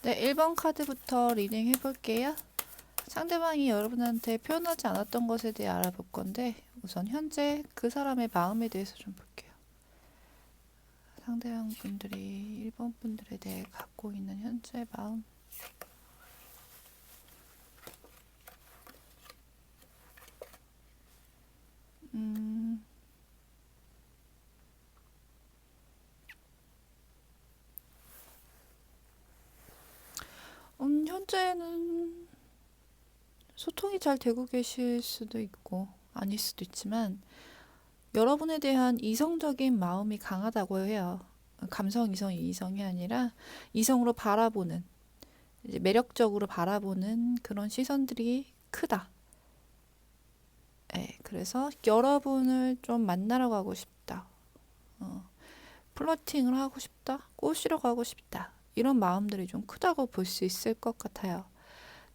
네, 1번 카드부터 리딩 해볼게요. 상대방이 여러분한테 표현하지 않았던 것에 대해 알아볼 건데 우선 현재 그 사람의 마음에 대해서 좀 볼게요. 상대방 분들이 1번 분들에 대해 갖고 있는 현재 마음. 음, 현재는 소통이 잘 되고 계실 수도 있고 아닐 수도 있지만 여러분에 대한 이성적인 마음이 강하다고 해요. 감성 이성이 아니라 이성으로 바라보는, 이제 매력적으로 바라보는 그런 시선들이 크다. 예, 그래서 여러분을 좀 만나러 가고 싶다. 플러팅을 하고 싶다. 꼬시러 가고 싶다. 이런 마음들이 좀 크다고 볼 수 있을 것 같아요.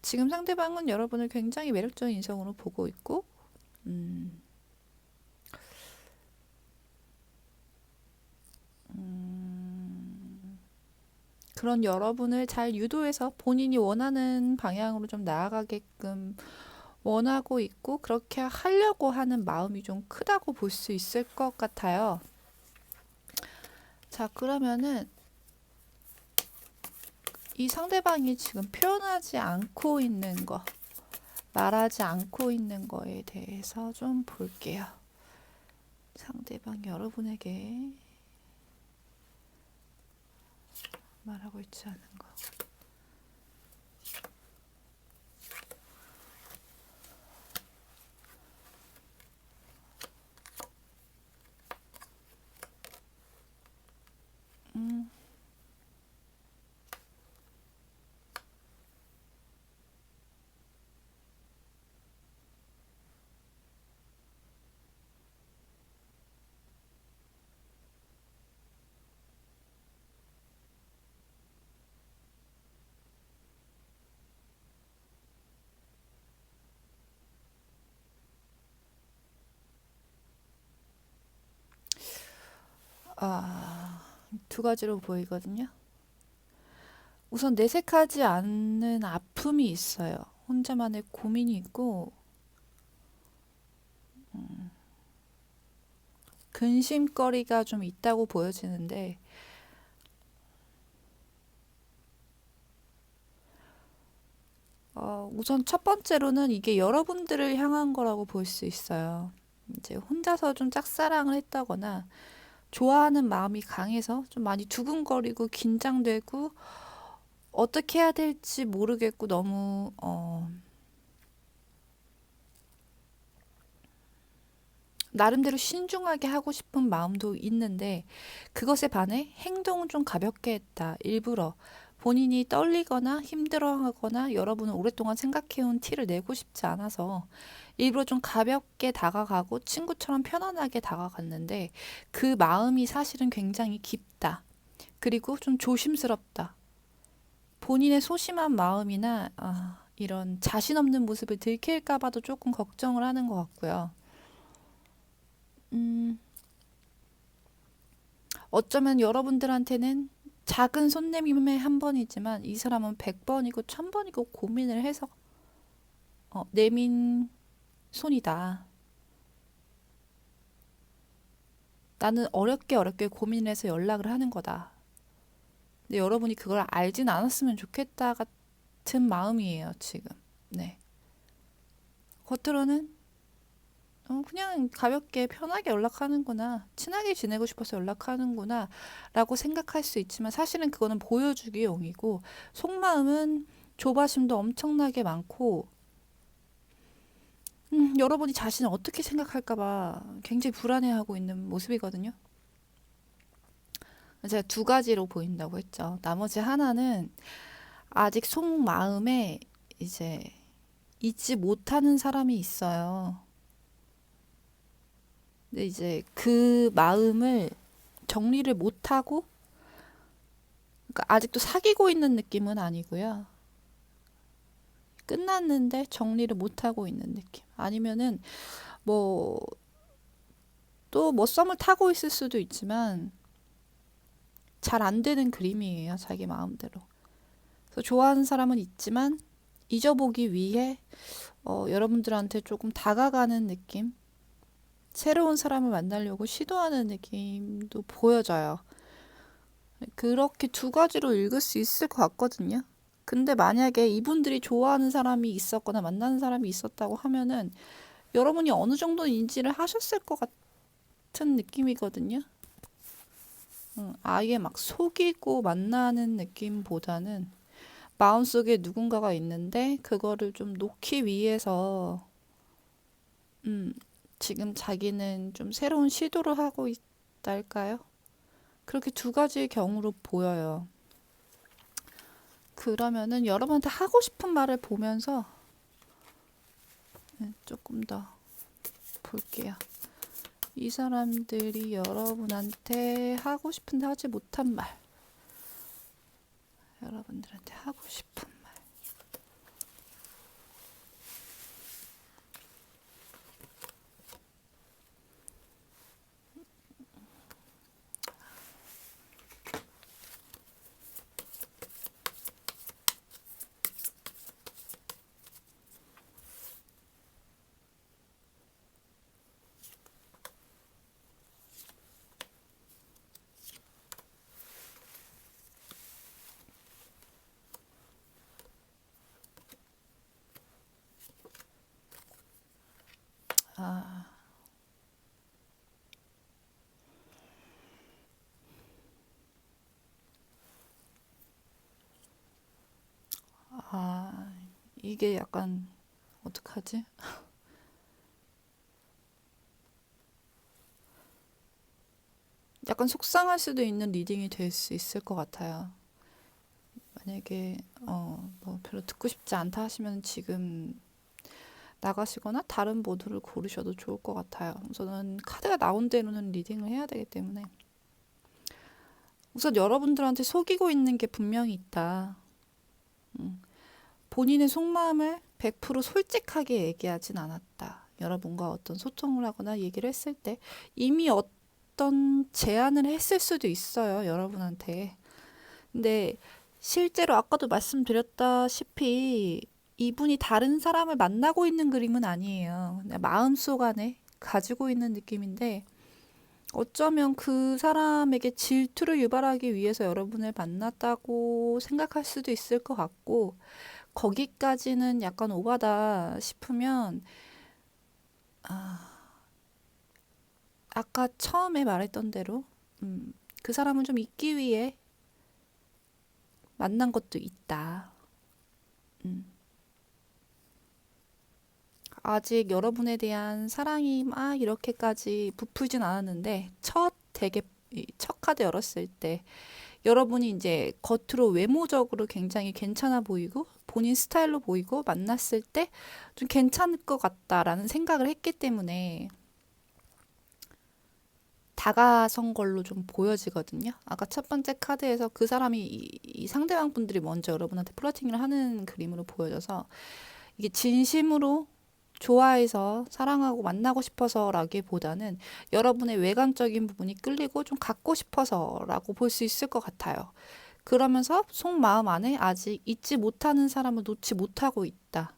지금 상대방은 여러분을 굉장히 매력적인 인성으로 보고 있고, 음, 그런 여러분을 잘 유도해서 본인이 원하는 방향으로 좀 나아가게끔 원하고 있고, 그렇게 하려고 하는 마음이 좀 크다고 볼 수 있을 것 같아요. 자, 그러면은 이 상대방이 지금 표현하지 않고 있는 거, 말하지 않고 있는 거에 대해서 좀 볼게요. 상대방 여러분에게 말하고 있지 않은 거. 음, 두 가지로 보이거든요. 우선 내색하지 않는 아픔이 있어요. 혼자만의 고민이 있고, 근심거리가 좀 있다고 보여지는데, 우선 첫 번째로는 이게 여러분들을 향한 거라고 볼 수 있어요. 이제 혼자서 좀 짝사랑을 했다거나, 좋아하는 마음이 강해서 좀 많이 두근거리고 긴장되고, 어떻게 해야 될지 모르겠고, 너무, 나름대로 신중하게 하고 싶은 마음도 있는데 그것에 반해 행동은 좀 가볍게 했다. 일부러 본인이 떨리거나 힘들어하거나 여러분을 오랫동안 생각해온 티를 내고 싶지 않아서 일부러 좀 가볍게 다가가고 친구처럼 편안하게 다가갔는데 그 마음이 사실은 굉장히 깊다. 그리고 좀 조심스럽다. 본인의 소심한 마음이나 이런 자신 없는 모습을 들킬까 봐도 조금 걱정을 하는 것 같고요. 음, 어쩌면 여러분들한테는 작은 손내밈의 한 번이지만 이 사람은 100번이고 1000번이고 고민을 해서 내민 손이다. 나는 어렵게 고민해서 연락을 하는 거다. 근데 여러분이 그걸 알진 않았으면 좋겠다 같은 마음이에요, 지금. 네. 겉으로는 그냥 가볍게 편하게 연락하는구나. 친하게 지내고 싶어서 연락하는구나. 라고 생각할 수 있지만 사실은 그거는 보여주기용이고 속마음은 조바심도 엄청나게 많고 여러분이 자신을 어떻게 생각할까봐 굉장히 불안해하고 있는 모습이거든요. 제가 두 가지로 보인다고 했죠. 나머지 하나는 아직 속마음에 이제 잊지 못하는 사람이 있어요. 근데 이제 그 마음을 정리를 못하고 그러니까 아직도 사귀고 있는 느낌은 아니고요. 끝났는데 정리를 못하고 있는 느낌. 아니면은 뭐 또 뭐 썸을 타고 있을 수도 있지만 잘 안 되는 그림이에요. 자기 마음대로. 그래서 좋아하는 사람은 있지만 잊어보기 위해 여러분들한테 조금 다가가는 느낌, 새로운 사람을 만나려고 시도하는 느낌도 보여져요. 그렇게 두 가지로 읽을 수 있을 것 같거든요. 근데 만약에 이분들이 좋아하는 사람이 있었거나 만나는 사람이 있었다고 하면은 여러분이 어느 정도 인지를 하셨을 것 같은 느낌이거든요. 아예 막 속이고 만나는 느낌보다는 마음속에 누군가가 있는데 그거를 좀 놓기 위해서 음, 지금 자기는 좀 새로운 시도를 하고 있달까요? 그렇게 두 가지의 경우로 보여요. 그러면은 여러분한테 하고 싶은 말을 보면서 조금 더 볼게요. 이 사람들이 여러분한테 하고 싶은데 하지 못한 말. 여러분들한테 하고 싶은 말. 아, 아, 이게 약간, 어떡하지? 약간 속상할 수도 있는 리딩이 될 수 있을 것 같아요. 만약에, 뭐 별로 듣고 싶지 않다 하시면 지금 나가시거나 다른 모드를 고르셔도 좋을 것 같아요. 우선은 카드가 나온 대로는 리딩을 해야 되기 때문에. 우선 여러분들한테 속이고 있는 게 분명히 있다. 음, 본인의 속마음을 100% 솔직하게 얘기하진 않았다. 여러분과 어떤 소통을 하거나 얘기를 했을 때 이미 어떤 제안을 했을 수도 있어요. 여러분한테. 근데 실제로 아까도 말씀드렸다시피 이분이 다른 사람을 만나고 있는 그림은 아니에요. 그냥 마음속 안에 가지고 있는 느낌인데 어쩌면 그 사람에게 질투를 유발하기 위해서 여러분을 만났다고 생각할 수도 있을 것 같고 거기까지는 약간 오바다 싶으면 아까 처음에 말했던 대로 그 사람을 좀 잊기 위해 만난 것도 있다. 음, 아직 여러분에 대한 사랑이 막 이렇게까지 부풀진 않았는데 첫 카드 열었을 때 여러분이 이제 겉으로 외모적으로 굉장히 괜찮아 보이고 본인 스타일로 보이고 만났을 때 좀 괜찮을 것 같다라는 생각을 했기 때문에 다가선 걸로 좀 보여지거든요. 아까 첫 번째 카드에서 그 사람이 이 상대방 분들이 먼저 여러분한테 플러팅을 하는 그림으로 보여져서 이게 진심으로 좋아해서 사랑하고 만나고 싶어서라기보다는 여러분의 외관적인 부분이 끌리고 좀 갖고 싶어서라고 볼 수 있을 것 같아요. 그러면서 속마음 안에 아직 잊지 못하는 사람을 놓지 못하고 있다.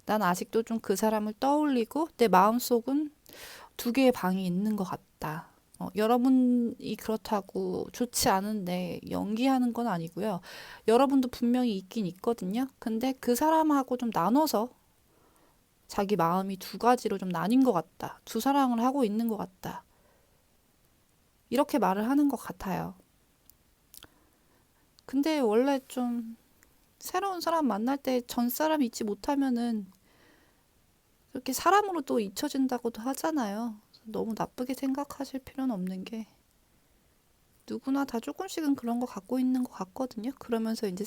난 아직도 좀 그 사람을 떠올리고 내 마음속은 두 개의 방이 있는 것 같다. 여러분이 그렇다고 좋지 않은데 연기하는 건 아니고요. 여러분도 분명히 있긴 있거든요. 근데 그 사람하고 좀 나눠서 자기 마음이 두 가지로 좀 나뉜 것 같다. 두 사랑을 하고 있는 것 같다. 이렇게 말을 하는 것 같아요. 근데 원래 좀 새로운 사람 만날 때 전 사람 잊지 못하면은 그렇게 사람으로 또 잊혀진다고도 하잖아요. 너무 나쁘게 생각하실 필요는 없는 게 누구나 다 조금씩은 그런 거 갖고 있는 것 같거든요. 그러면서 이제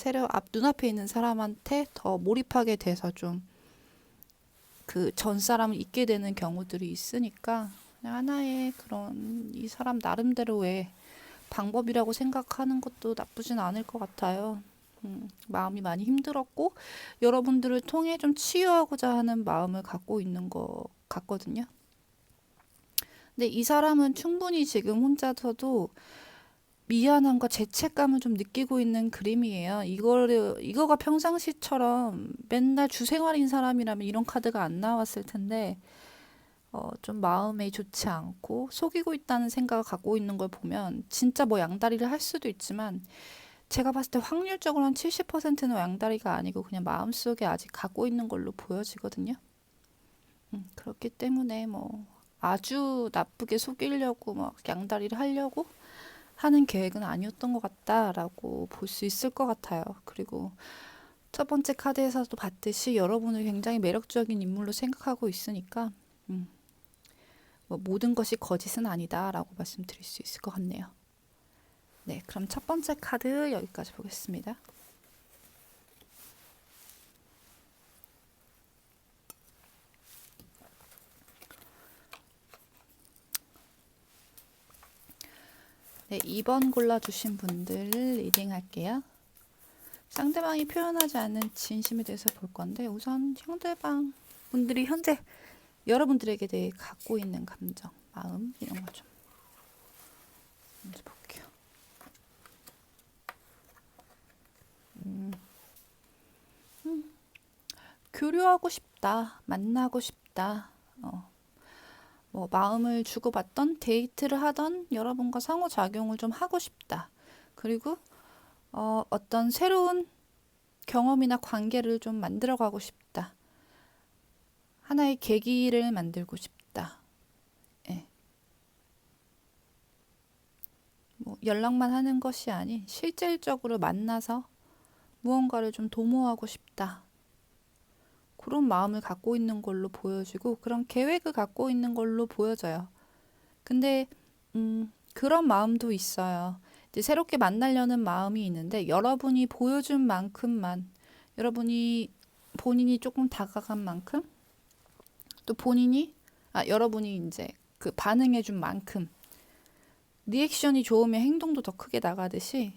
눈앞에 있는 사람한테 더 몰입하게 돼서 좀 그 전 사람을 잊게 되는 경우들이 있으니까 그냥 하나의 그런 이 사람 나름대로의 방법이라고 생각하는 것도 나쁘진 않을 것 같아요. 마음이 많이 힘들었고 여러분들을 통해 좀 치유하고자 하는 마음을 갖고 있는 것 같거든요. 근데 이 사람은 충분히 지금 혼자서도 미안함과 죄책감을 좀 느끼고 있는 그림이에요. 이거가 평상시처럼 맨날 주생활인 사람이라면 이런 카드가 안 나왔을 텐데, 좀 마음에 좋지 않고 속이고 있다는 생각을 갖고 있는 걸 보면 진짜 뭐 양다리를 할 수도 있지만 제가 봤을 때 확률적으로 한 70%는 양다리가 아니고 그냥 마음속에 아직 갖고 있는 걸로 보여지거든요. 그렇기 때문에 뭐 아주 나쁘게 속이려고 막 양다리를 하려고 하는 계획은 아니었던 것 같다라고 볼 수 있을 것 같아요. 그리고 첫 번째 카드에서도 봤듯이 여러분을 굉장히 매력적인 인물로 생각하고 있으니까 음, 뭐 모든 것이 거짓은 아니다라고 말씀드릴 수 있을 것 같네요. 네, 그럼 첫 번째 카드 여기까지 보겠습니다. 네, 2번 골라주신 분들 리딩 할게요. 상대방이 표현하지 않는 진심에 대해서 볼 건데 우선 상대방 분들이 현재 여러분들에게 대해 갖고 있는 감정, 마음 이런 거 좀 먼저 볼게요. 교류하고 싶다, 만나고 싶다, 뭐 마음을 주고받던 데이트를 하던 여러분과 상호작용을 좀 하고 싶다. 그리고 어떤 새로운 경험이나 관계를 좀 만들어가고 싶다. 하나의 계기를 만들고 싶다. 예. 뭐 연락만 하는 것이 아닌 실질적으로 만나서 무언가를 좀 도모하고 싶다. 그런 마음을 갖고 있는 걸로 보여지고 그런 계획을 갖고 있는 걸로 보여져요. 근데 그런 마음도 있어요. 이제 새롭게 만나려는 마음이 있는데 여러분이 보여준 만큼만 여러분이 본인이 조금 다가간 만큼 또 여러분이 이제 그 반응해준 만큼 리액션이 좋으면 행동도 더 크게 나가듯이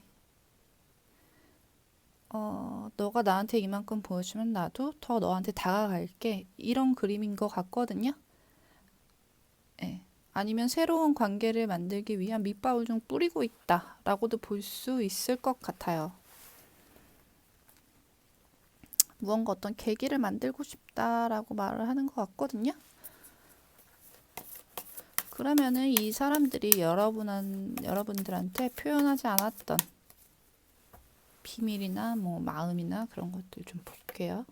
너가 나한테 이만큼 보여주면 나도 더 너한테 다가갈게. 이런 그림인 것 같거든요. 예. 아니면 새로운 관계를 만들기 위한 밑밥을 좀 뿌리고 있다라고도 볼 수 있을 것 같아요. 무언가 어떤 계기를 만들고 싶다라고 말을 하는 것 같거든요. 그러면은 이 사람들이 여러분들한테 표현하지 않았던 비밀이나 뭐 마음이나 그런 것들 좀 볼게요.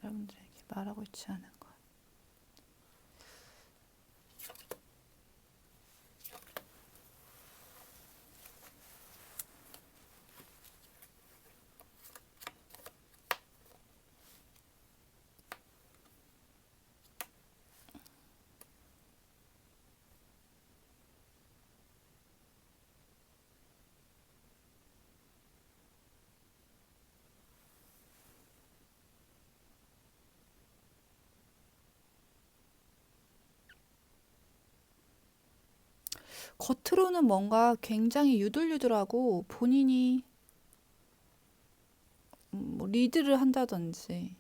여러분들에게 말하고 있지 않은 것. 겉으로는 뭔가 굉장히 유들유들하고 본인이 뭐 리드를 한다든지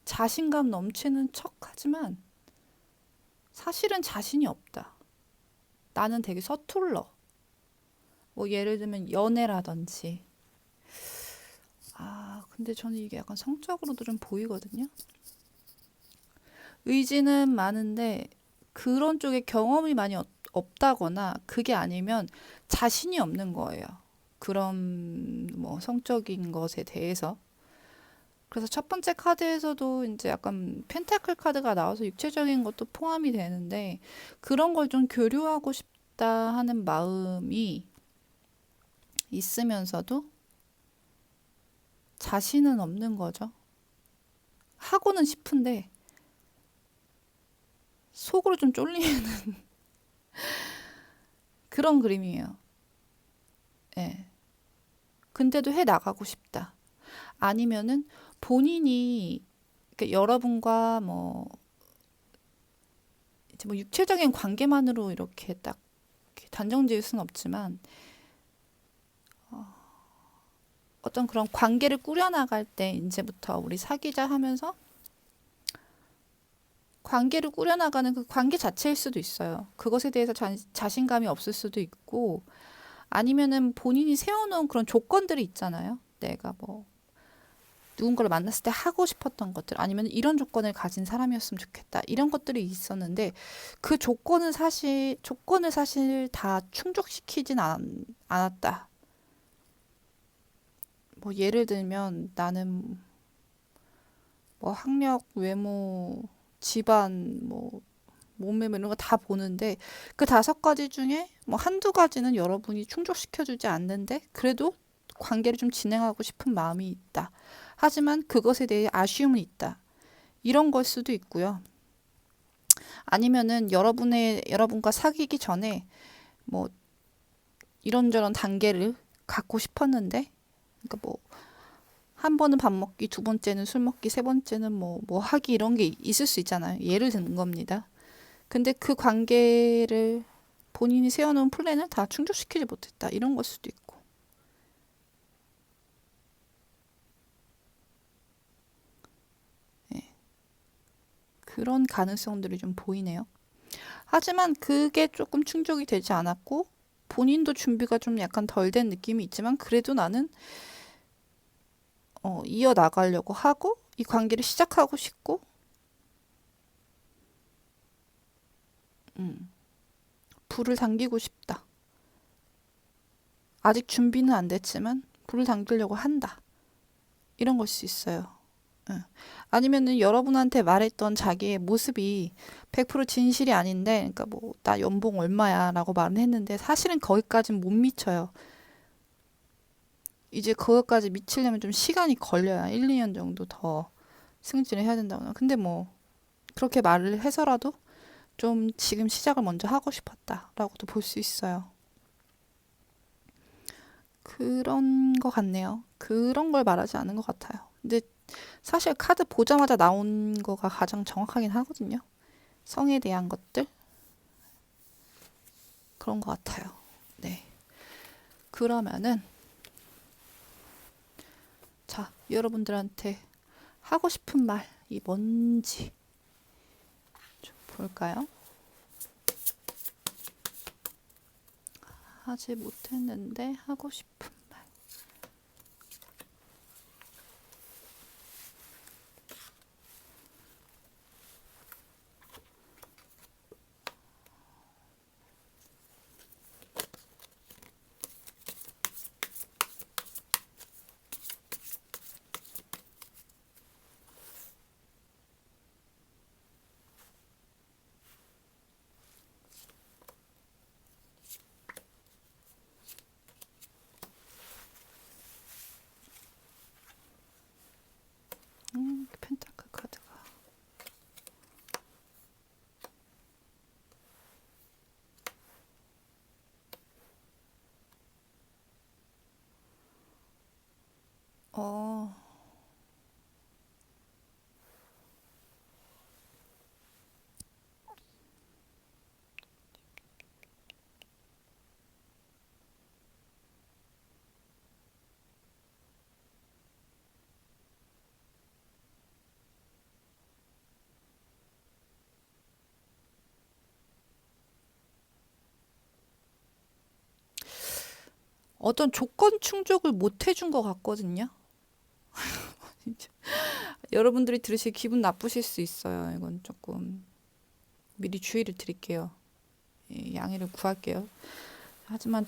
자신감 넘치는 척하지만 사실은 자신이 없다. 나는 되게 서툴러. 뭐 예를 들면 연애라든지. 근데 저는 이게 약간 성적으로도 좀 보이거든요. 의지는 많은데 그런 쪽에 경험이 많이 없다거나 그게 아니면 자신이 없는 거예요. 그런 뭐 성적인 것에 대해서. 그래서 첫 번째 카드에서도 이제 약간 펜타클 카드가 나와서 육체적인 것도 포함이 되는데 그런 걸 좀 교류하고 싶다 하는 마음이 있으면서도 자신은 없는 거죠. 하고는 싶은데 속으로 좀 쫄리는 그런 그림이에요. 예. 근데도 해 나가고 싶다. 아니면은 본인이 그러니까 여러분과 뭐 이제 뭐 육체적인 관계만으로 이렇게 딱 이렇게 단정 지을 수는 없지만 어떤 그런 관계를 꾸려나갈 때 이제부터 우리 사귀자 하면서 관계를 꾸려나가는 그 관계 자체일 수도 있어요. 그것에 대해서 자신감이 없을 수도 있고, 아니면은 본인이 세워놓은 그런 조건들이 있잖아요. 내가 뭐 누군가를 만났을 때 하고 싶었던 것들, 아니면 이런 조건을 가진 사람이었으면 좋겠다, 이런 것들이 있었는데 그 조건을 사실 다 충족시키진 않았다. 뭐 예를 들면 나는 뭐 학력, 외모, 집안, 뭐 몸매 뭐 이런 거 다 보는데 그 5가지 중에 뭐 한두 가지는 여러분이 충족시켜주지 않는데 그래도 관계를 좀 진행하고 싶은 마음이 있다. 하지만 그것에 대해 아쉬움은 있다. 이런 걸 수도 있고요. 아니면은 여러분과 사귀기 전에 뭐 이런저런 단계를 갖고 싶었는데, 그러니까 뭐 한 번은 밥 먹기, 두 번째는 술 먹기, 세 번째는 뭐 하기, 이런 게 있을 수 있잖아요. 예를 드는 겁니다. 근데 그 관계를 본인이 세워놓은 플랜을 다 충족시키지 못했다. 이런 걸 수도 있고. 예, 그런 가능성들이 좀 보이네요. 하지만 그게 조금 충족이 되지 않았고 본인도 준비가 좀 약간 덜 된 느낌이 있지만 그래도 나는 이어나가려고 하고 이 관계를 시작하고 싶고, 음, 불을 당기고 싶다. 아직 준비는 안 됐지만 불을 당기려고 한다. 이런 걸 수 있어요. 응. 아니면은 여러분한테 말했던 자기의 모습이 100% 진실이 아닌데, 그러니까 뭐, 나 연봉 얼마야 라고 말은 했는데, 사실은 거기까지는 못 미쳐요. 이제 그것까지 미치려면 좀 시간이 걸려요. 1, 2년 정도 더 승진을 해야 된다거나. 근데 뭐, 그렇게 말을 해서라도 좀 지금 시작을 먼저 하고 싶었다라고도 볼 수 있어요. 그런 거 같네요. 그런 걸 말하지 않은 것 같아요. 근데 사실 카드 보자마자 나온 거가 가장 정확하긴 하거든요. 성에 대한 것들? 그런 것 같아요. 네. 그러면은, 자, 여러분들한테 하고 싶은 말이 뭔지 좀 볼까요? 하지 못했는데 하고 싶은 말. 펜타클 카드가. 어, 어떤 조건 충족을 못 해준 것 같거든요. 여러분들이 들으시기 기분 나쁘실 수 있어요. 이건 조금 미리 주의를 드릴게요. 예, 양해를 구할게요. 하지만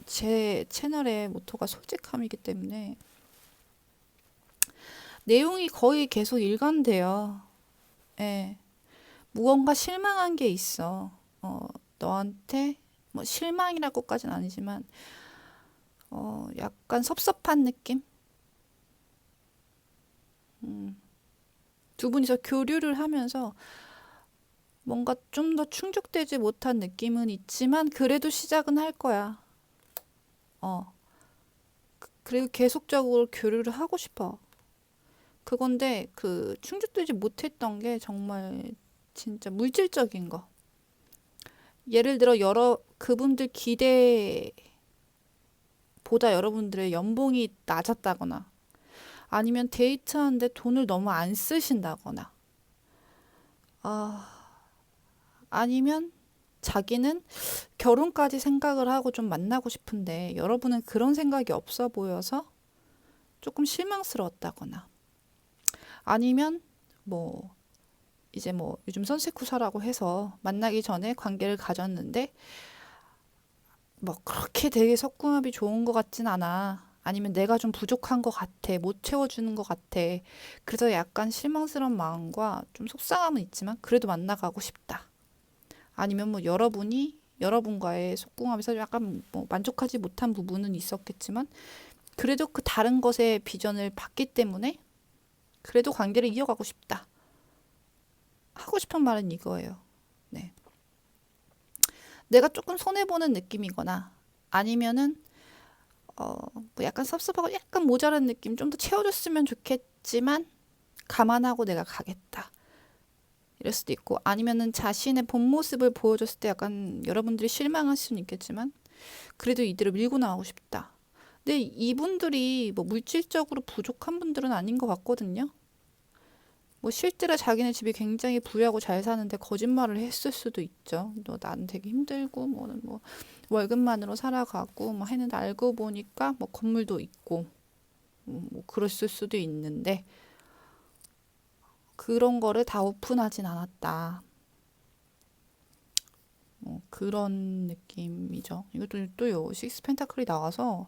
제 채널의 모토가 솔직함이기 때문에 내용이 거의 계속 일관돼요. 예. 무언가 실망한 게 있어. 너한테 뭐 실망이라고까지는 아니지만 약간 섭섭한 느낌? 음. 두 분이서 교류를 하면서 뭔가 좀 더 충족되지 못한 느낌은 있지만 그래도 시작은 할 거야. 어. 그리고 계속적으로 교류를 하고 싶어. 그건데 그 충족되지 못했던 게 정말 진짜 물질적인 거. 예를 들어 그분들 기대보다 여러분들의 연봉이 낮았다거나 아니면 데이트하는데 돈을 너무 안 쓰신다거나 아, 아니면 자기는 결혼까지 생각을 하고 좀 만나고 싶은데 여러분은 그런 생각이 없어 보여서 조금 실망스러웠다거나 아니면 뭐 이제 뭐 요즘 선세쿠사라고 해서 만나기 전에 관계를 가졌는데 뭐 그렇게 되게 석궁합이 좋은 것 같진 않아. 아니면 내가 좀 부족한 것 같아. 못 채워주는 것 같아. 그래서 약간 실망스러운 마음과 좀 속상함은 있지만 그래도 만나가고 싶다. 아니면 뭐 여러분과의 속궁합에서 약간 뭐 만족하지 못한 부분은 있었겠지만 그래도 그 다른 것의 비전을 봤기 때문에 그래도 관계를 이어가고 싶다. 하고 싶은 말은 이거예요. 네. 내가 조금 손해보는 느낌이거나 아니면은 뭐 약간 섭섭하고 약간 모자란 느낌 좀 더 채워줬으면 좋겠지만 감안하고 내가 가겠다. 이럴 수도 있고 아니면은 자신의 본 모습을 보여줬을 때 약간 여러분들이 실망할 수는 있겠지만 그래도 이대로 밀고 나가고 싶다. 근데 이분들이 뭐 물질적으로 부족한 분들은 아닌 것 같거든요. 뭐 실제로 자기네 집이 굉장히 부유하고 잘 사는데 거짓말을 했을 수도 있죠. 너 나는 되게 힘들고 뭐는 뭐 월급만으로 살아가고 뭐 했는데 알고 보니까 뭐 건물도 있고 뭐 그랬을 수도 있는데 그런 거를 다 오픈하진 않았다. 뭐 그런 느낌이죠. 이것도 또요 식스 펜타클이 나와서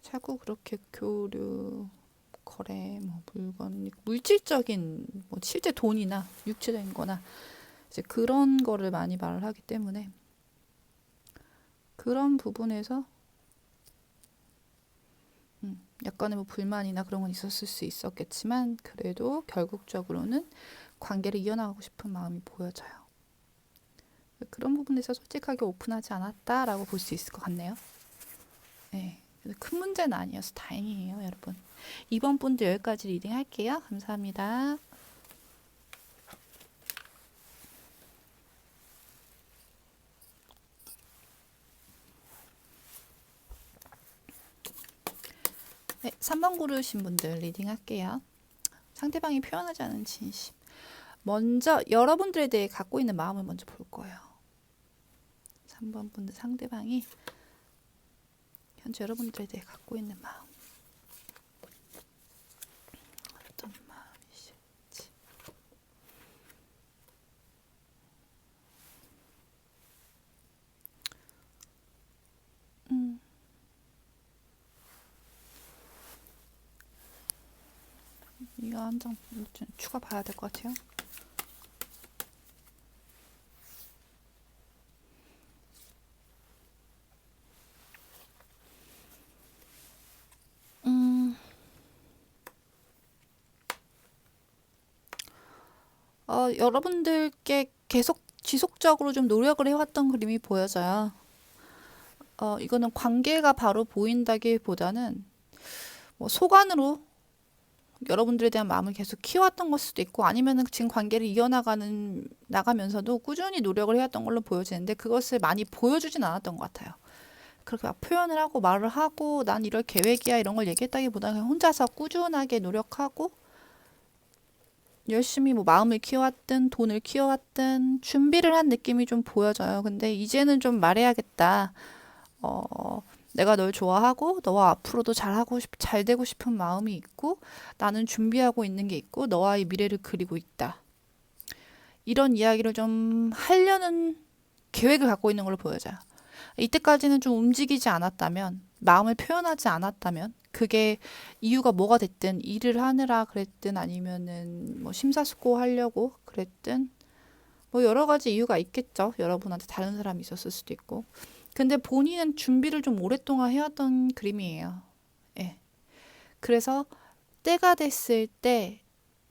자꾸 그렇게 교류 거래 뭐 물건 물질적인 뭐 실제 돈이나 육체적인 거나 이제 그런 거를 많이 말을 하기 때문에 그런 부분에서 약간의 뭐 불만이나 그런 건 있었을 수 있었겠지만 그래도 결국적으로는 관계를 이어나가고 싶은 마음이 보여져요. 그런 부분에서 솔직하게 오픈하지 않았다라고 볼 수 있을 것 같네요. 네. 큰 문제는 아니어서 다행이에요, 여러분. 이번 분도 여기까지 리딩 할게요. 감사합니다. 네, 3번 고르신 분들 리딩 할게요. 상대방이 표현하지 않은 진심. 먼저 여러분들에 대해 갖고 있는 마음을 먼저 볼 거예요. 3번 분들 상대방이 현재 여러분들에 대해 갖고 있는 마음. 어떤 마음이실지. 이거 한 장 추가 봐야 될 것 같아요. 여러분들께 계속 지속적으로 좀 노력을 해왔던 그림이 보여져요. 이거는 관계가 바로 보인다기보다는 뭐 소관으로 여러분들에 대한 마음을 계속 키워왔던 걸 수도 있고 아니면은 지금 관계를 나가면서도 꾸준히 노력을 해왔던 걸로 보여지는데 그것을 많이 보여주진 않았던 것 같아요. 그렇게 막 표현을 하고 말을 하고 난 이럴 계획이야 이런 걸 얘기했다기보다는 그냥 혼자서 꾸준하게 노력하고 열심히 뭐 마음을 키워왔든 돈을 키워왔든 준비를 한 느낌이 좀 보여져요. 근데 이제는 좀 말해야겠다. 내가 널 좋아하고 너와 앞으로도 잘 되고 싶은 마음이 있고 나는 준비하고 있는 게 있고 너와의 미래를 그리고 있다. 이런 이야기를 좀 하려는 계획을 갖고 있는 걸로 보여져요. 이때까지는 좀 움직이지 않았다면, 마음을 표현하지 않았다면, 그게 이유가 뭐가 됐든, 일을 하느라 그랬든, 아니면은 뭐 심사숙고 하려고 그랬든, 뭐 여러 가지 이유가 있겠죠. 여러분한테 다른 사람이 있었을 수도 있고. 근데 본인은 준비를 좀 오랫동안 해왔던 그림이에요. 예. 그래서 때가 됐을 때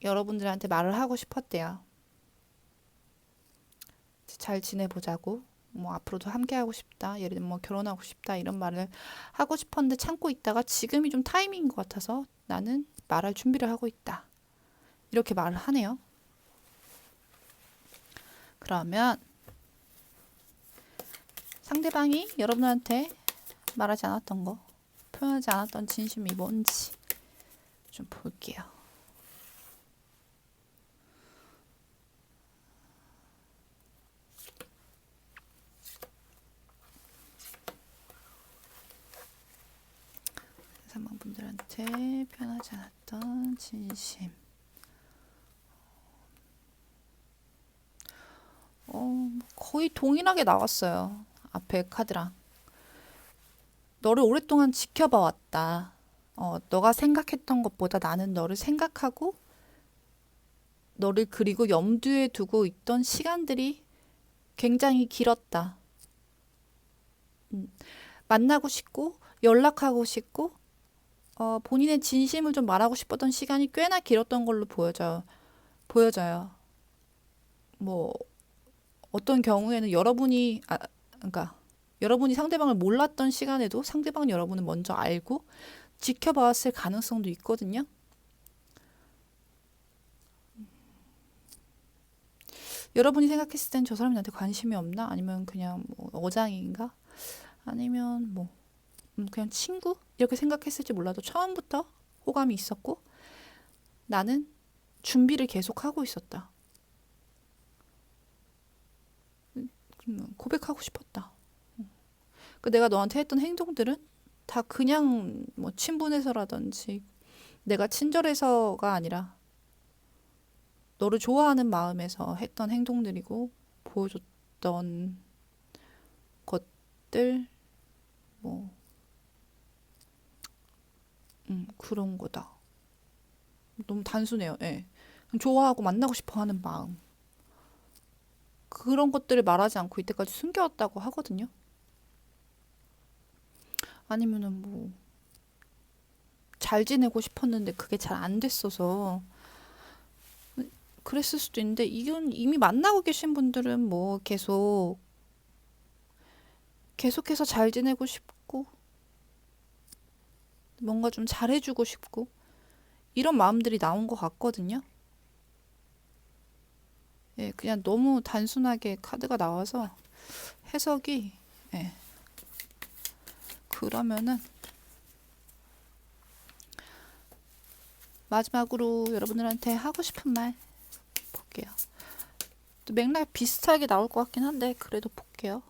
여러분들한테 말을 하고 싶었대요. 잘 지내보자고. 뭐 앞으로도 함께하고 싶다. 예를 들면 뭐 결혼하고 싶다. 이런 말을 하고 싶었는데 참고 있다가 지금이 좀 타이밍인 것 같아서 나는 말할 준비를 하고 있다. 이렇게 말을 하네요. 그러면 상대방이 여러분한테 말하지 않았던 거, 표현하지 않았던 진심이 뭔지 좀 볼게요. 여러분들한테 편하지 않았던 진심. 거의 동일하게 나왔어요. 앞에 카드랑. 너를 오랫동안 지켜봐 왔다. 너가 생각했던 것보다 나는 너를 생각하고 너를 그리고 염두에 두고 있던 시간들이 굉장히 길었다. 만나고 싶고 연락하고 싶고 본인의 진심을 좀 말하고 싶었던 시간이 꽤나 길었던 걸로 보여져요. 뭐 어떤 경우에는 그러니까 여러분이 상대방을 몰랐던 시간에도 상대방 여러분을 먼저 알고 지켜봐왔을 가능성도 있거든요. 여러분이 생각했을 땐 저 사람이 나한테 관심이 없나? 아니면 그냥 뭐 어장인가? 아니면 뭐 그냥 친구? 이렇게 생각했을지 몰라도 처음부터 호감이 있었고 나는 준비를 계속하고 있었다. 고백하고 싶었다. 내가 너한테 했던 행동들은 다 그냥 뭐 친분해서라든지 내가 친절해서가 아니라 너를 좋아하는 마음에서 했던 행동들이고 보여줬던 것들 뭐 그런 거다. 너무 단순해요. 예. 좋아하고 만나고 싶어 하는 마음. 그런 것들을 말하지 않고 이때까지 숨겨왔다고 하거든요. 아니면은 뭐 잘 지내고 싶었는데 그게 잘 안 됐어서 그랬을 수도 있는데 이건 이미 만나고 계신 분들은 뭐 계속해서 잘 지내고 싶고 뭔가 좀 잘해주고 싶고 이런 마음들이 나온 것 같거든요. 예, 그냥 너무 단순하게 카드가 나와서 해석이 예. 그러면은 마지막으로 여러분들한테 하고 싶은 말 볼게요. 또 맥락 비슷하게 나올 것 같긴 한데 그래도 볼게요.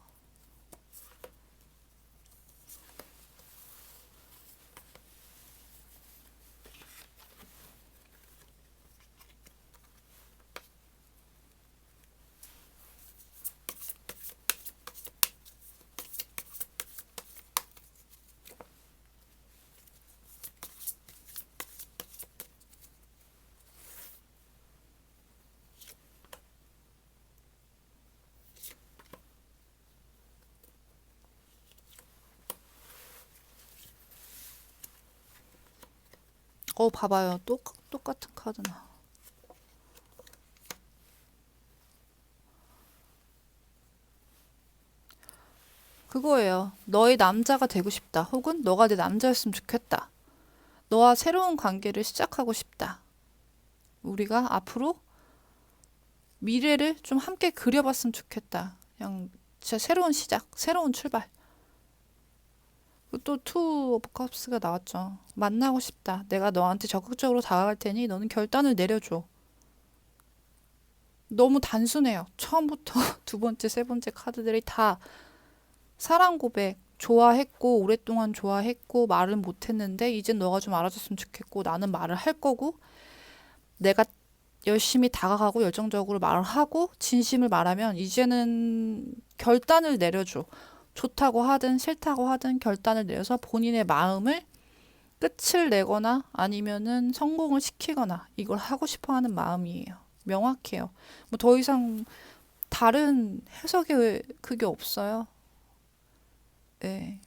봐봐요. 똑같은 카드나. 그거예요. 너의 남자가 되고 싶다. 혹은 너가 내 남자였으면 좋겠다. 너와 새로운 관계를 시작하고 싶다. 우리가 앞으로 미래를 좀 함께 그려봤으면 좋겠다. 그냥 진짜 새로운 시작, 새로운 출발. 또 투 오브 컵스가 나왔죠. 만나고 싶다. 내가 너한테 적극적으로 다가갈 테니 너는 결단을 내려줘. 너무 단순해요. 처음부터 두 번째, 세 번째 카드들이 다 사랑 고백, 좋아했고 오랫동안 좋아했고 말은 못했는데 이젠 너가 좀 알아줬으면 좋겠고 나는 말을 할 거고 내가 열심히 다가가고 열정적으로 말을 하고 진심을 말하면 이제는 결단을 내려줘. 좋다고 하든 싫다고 하든 결단을 내려서 본인의 마음을 끝을 내거나 아니면은 성공을 시키거나 이걸 하고 싶어 하는 마음이에요. 명확해요. 뭐 더 이상 다른 해석이 그게 없어요. 네.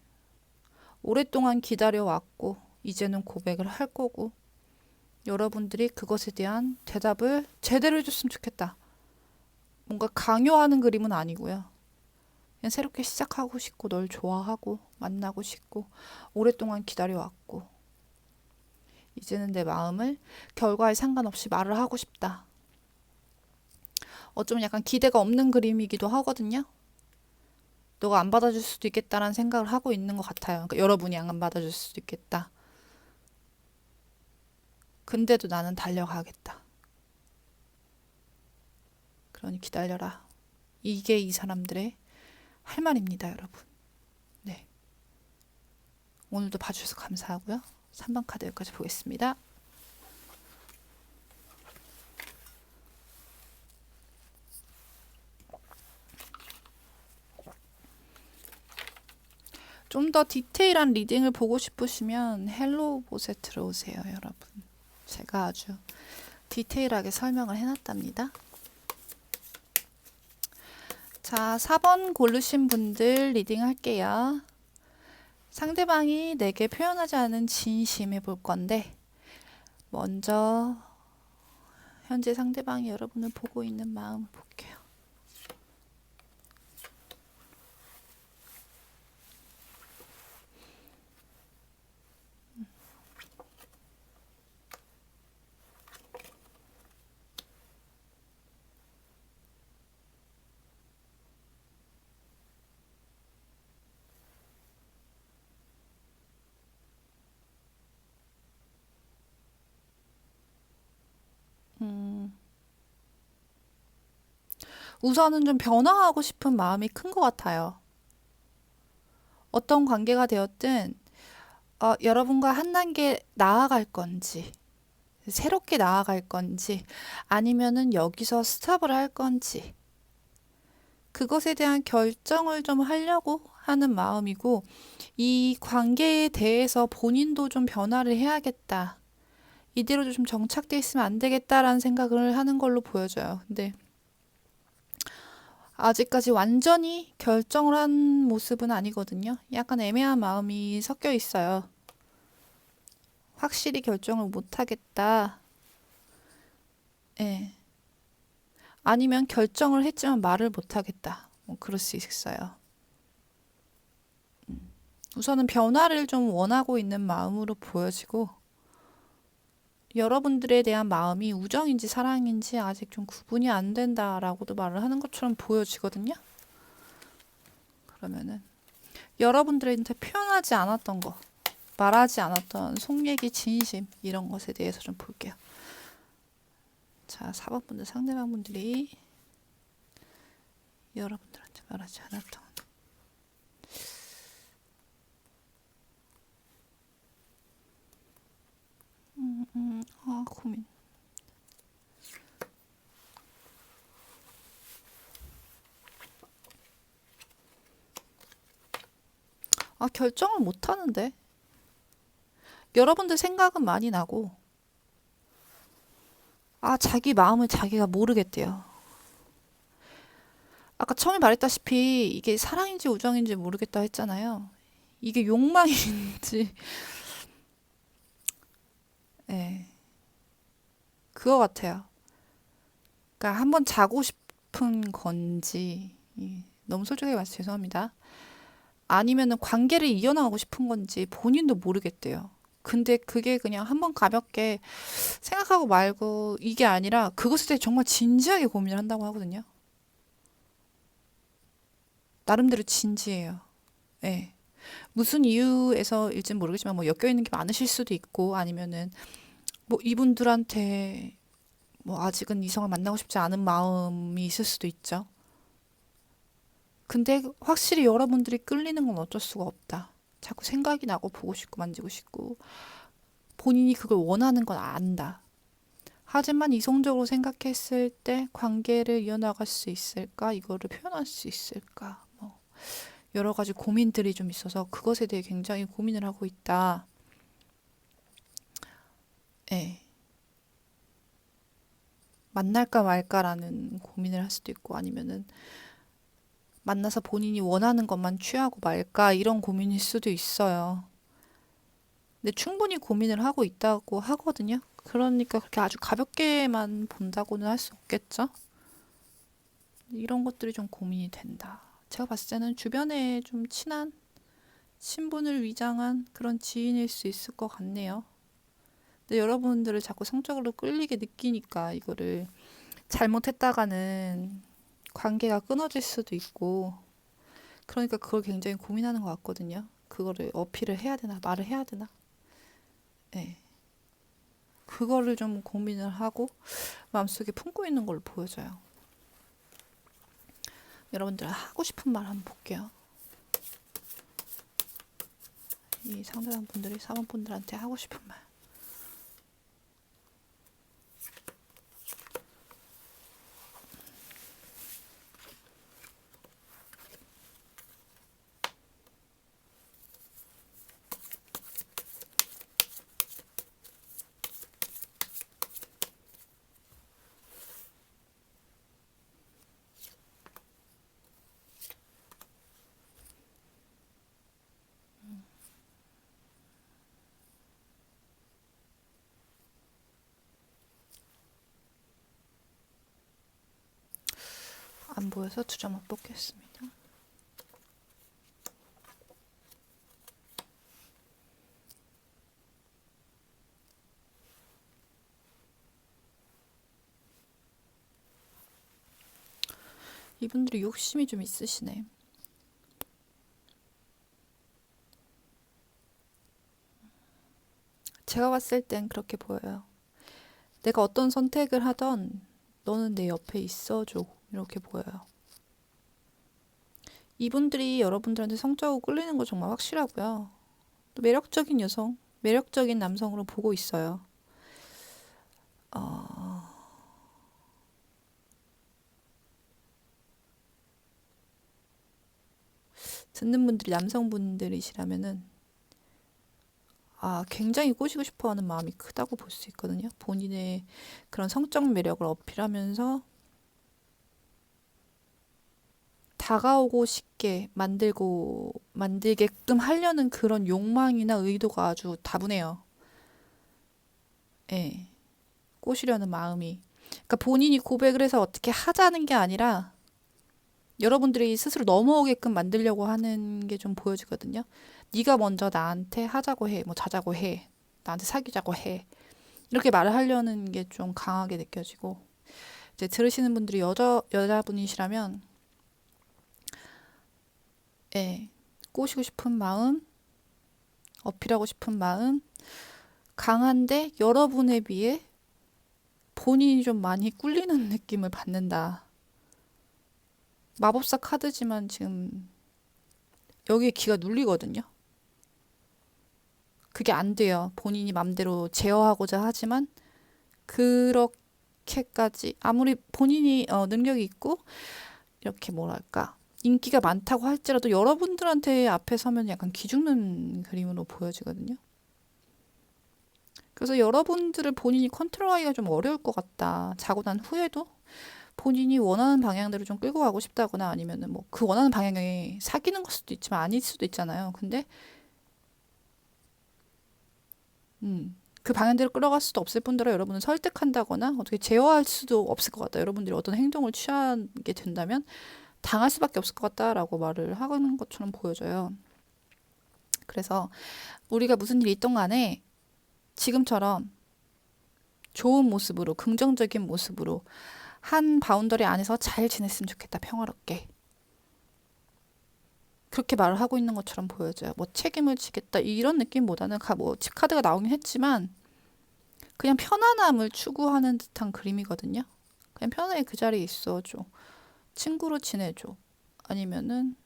오랫동안 기다려왔고 이제는 고백을 할 거고 여러분들이 그것에 대한 대답을 제대로 해줬으면 좋겠다. 뭔가 강요하는 그림은 아니고요. 그냥 새롭게 시작하고 싶고 널 좋아하고 만나고 싶고 오랫동안 기다려왔고 이제는 내 마음을 결과에 상관없이 말을 하고 싶다. 어쩌면 약간 기대가 없는 그림이기도 하거든요. 너가 안 받아줄 수도 있겠다라는 생각을 하고 있는 것 같아요. 그러니까 여러분이 안 받아줄 수도 있겠다. 근데도 나는 달려가겠다. 그러니 기다려라. 이게 이 사람들의 할 말입니다, 여러분. 네. 오늘도 봐주셔서 감사하고요. 3번 카드 여기까지 보겠습니다. 좀 더 디테일한 리딩을 보고 싶으시면 헬로봇에 들어오세요, 여러분. 제가 아주 디테일하게 설명을 해놨답니다. 자, 4번 고르신 분들 리딩 할게요. 상대방이 내게 표현하지 않은 진심을 볼 건데, 먼저 현재 상대방이 여러분을 보고 있는 마음을 볼게요. 우선은 좀 변화하고 싶은 마음이 큰 것 같아요. 어떤 관계가 되었든 여러분과 한 단계 나아갈 건지, 새롭게 나아갈 건지, 아니면은 여기서 스탑을 할 건지, 그것에 대한 결정을 좀 하려고 하는 마음이고, 이 관계에 대해서 본인도 좀 변화를 해야겠다. 이대로 좀 정착돼 있으면 안 되겠다라는 생각을 하는 걸로 보여져요. 근데 아직까지 완전히 결정을 한 모습은 아니거든요. 약간 애매한 마음이 섞여 있어요. 확실히 결정을 못 하겠다. 예. 아니면 결정을 했지만 말을 못 하겠다. 뭐 그럴 수 있어요. 우선은 변화를 좀 원하고 있는 마음으로 보여지고, 여러분들에 대한 마음이 우정인지 사랑인지 아직 좀 구분이 안 된다라고도 말을 하는 것처럼 보여지거든요. 그러면은 여러분들한테 표현하지 않았던 거, 말하지 않았던 속 얘기, 진심 이런 것에 대해서 좀 볼게요. 자, 4번 분들, 상대방 분들이 여러분들한테 말하지 않았던 고민. 결정을 못 하는데. 여러분들 생각은 많이 나고, 자기 마음을 자기가 모르겠대요. 아까 처음에 말했다시피 이게 사랑인지 우정인지 모르겠다 했잖아요. 이게 욕망인지, 예, 그거 같아요. 그러니까 한번 자고 싶은 건지, 너무 솔직하게 말해서 죄송합니다. 아니면은 관계를 이어나가고 싶은 건지 본인도 모르겠대요. 근데 그게 그냥 한번 가볍게 생각하고 말고 이게 아니라 그것에 대해 정말 진지하게 고민을 한다고 하거든요. 나름대로 진지해요. 예. 무슨 이유에서일진 모르겠지만 뭐 엮여 있는 게 많으실 수도 있고, 아니면은 뭐 이분들한테 뭐 아직은 이성을 만나고 싶지 않은 마음이 있을 수도 있죠. 근데 확실히 여러분들이 끌리는 건 어쩔 수가 없다. 자꾸 생각이 나고 보고 싶고 만지고 싶고, 본인이 그걸 원하는 건 안다. 하지만 이성적으로 생각했을 때 관계를 이어나갈 수 있을까? 이거를 표현할 수 있을까? 뭐 여러 가지 고민들이 좀 있어서 그것에 대해 굉장히 고민을 하고 있다. 예. 만날까 말까라는 고민을 할 수도 있고, 아니면은 만나서 본인이 원하는 것만 취하고 말까 이런 고민일 수도 있어요. 근데 충분히 고민을 하고 있다고 하거든요. 그러니까 그렇게 아주 가볍게만 본다고는 할 수 없겠죠. 이런 것들이 좀 고민이 된다. 제가 봤을 때는 주변에 좀 친한 친분을 위장한 그런 지인일 수 있을 것 같네요. 근데 여러분들을 자꾸 성적으로 끌리게 느끼니까 이거를 잘못했다가는 관계가 끊어질 수도 있고, 그러니까 그걸 굉장히 고민하는 것 같거든요. 그거를 어필을 해야 되나 말을 해야 되나. 네. 그거를 좀 고민을 하고 마음속에 품고 있는 걸로 보여져요. 여러분들 하고 싶은 말 한번 볼게요. 이 상대방분들이 4번분들한테 하고 싶은 말. 안 보여서 2점을 뽑겠습니다. 이분들이 욕심이 좀 있으시네. 제가 봤을 땐 그렇게 보여요. 내가 어떤 선택을 하던 너는 내 옆에 있어줘. 이렇게 보여요. 이분들이 여러분들한테 성적으로 끌리는 거 정말 확실하고요. 또 매력적인 여성, 매력적인 남성으로 보고 있어요. 듣는 분들이 남성분들이시라면은 굉장히 꼬시고 싶어하는 마음이 크다고 볼 수 있거든요. 본인의 그런 성적 매력을 어필하면서 다가오고 싶게 만들게끔 하려는 그런 욕망이나 의도가 아주 다분해요. 예. 꼬시려는 마음이. 그러니까 본인이 고백을 해서 어떻게 하자는 게 아니라 여러분들이 스스로 넘어오게끔 만들려고 하는 게 좀 보여지거든요. 네가 먼저 나한테 하자고 해, 뭐 자자고 해, 나한테 사귀자고 해. 이렇게 말을 하려는 게 좀 강하게 느껴지고 이제 들으시는 분들이 여자분이시라면 예, 꼬시고 싶은 마음, 어필하고 싶은 마음 강한데 여러분에 비해 본인이 좀 많이 꿀리는 느낌을 받는다. 마법사 카드지만 지금 여기에 기가 눌리거든요. 그게 안 돼요. 본인이 맘대로 제어하고자 하지만 그렇게까지 아무리 본인이 능력이 있고 이렇게 뭐랄까 인기가 많다고 할지라도 여러분들한테 앞에 서면 약간 기죽는 그림으로 보여지거든요. 그래서 여러분들을 본인이 컨트롤하기가 좀 어려울 것 같다. 자고 난 후에도 본인이 원하는 방향대로 좀 끌고 가고 싶다거나 아니면은 뭐 그 원하는 방향에 사귀는 걸 수도 있지만 아닐 수도 있잖아요. 근데 그 방향대로 끌어갈 수도 없을 뿐더러 여러분을 설득한다거나 어떻게 제어할 수도 없을 것 같다. 여러분들이 어떤 행동을 취하게 된다면 당할 수밖에 없을 것 같다라고 말을 하는 것처럼 보여져요. 그래서 우리가 무슨 일이 있던 간에 지금처럼 좋은 모습으로, 긍정적인 모습으로 한 바운더리 안에서 잘 지냈으면 좋겠다. 평화롭게. 그렇게 말을 하고 있는 것처럼 보여져요. 뭐 책임을 지겠다 이런 느낌보다는 뭐 집 카드가 나오긴 했지만 그냥 편안함을 추구하는 듯한 그림이거든요. 그냥 편하게 그 자리에 있어줘. 친구로 지내줘. 아니면은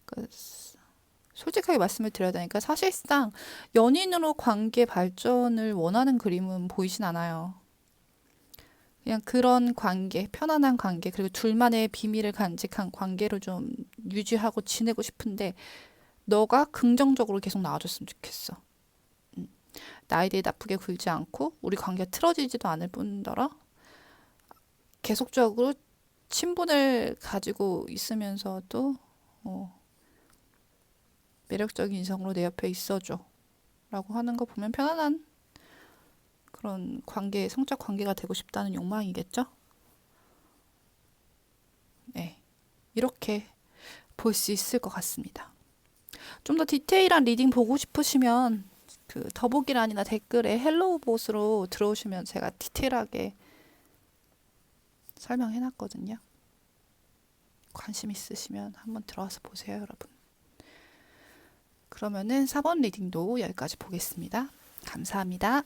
그 솔직하게 말씀을 드려야 되니까 사실상 연인으로 관계 발전을 원하는 그림은 보이진 않아요. 그냥 그런 관계, 편안한 관계, 그리고 둘만의 비밀을 간직한 관계로 좀 유지하고 지내고 싶은데 너가 긍정적으로 계속 나와줬으면 좋겠어. 나에 대해 나쁘게 굴지 않고 우리 관계가 틀어지지도 않을 뿐더러 계속적으로 친분을 가지고 있으면서도 매력적인 이성으로 내 옆에 있어줘 라고 하는 거 보면 편안한 그런 관계, 성적 관계가 되고 싶다는 욕망이겠죠? 네. 이렇게 볼 수 있을 것 같습니다. 좀 더 디테일한 리딩 보고 싶으시면 그 더보기란이나 댓글에 헬로우 봇으로 들어오시면 제가 디테일하게 설명해 놨거든요. 관심 있으시면 한번 들어와서 보세요, 여러분. 그러면은 4번 리딩도 여기까지 보겠습니다. 감사합니다.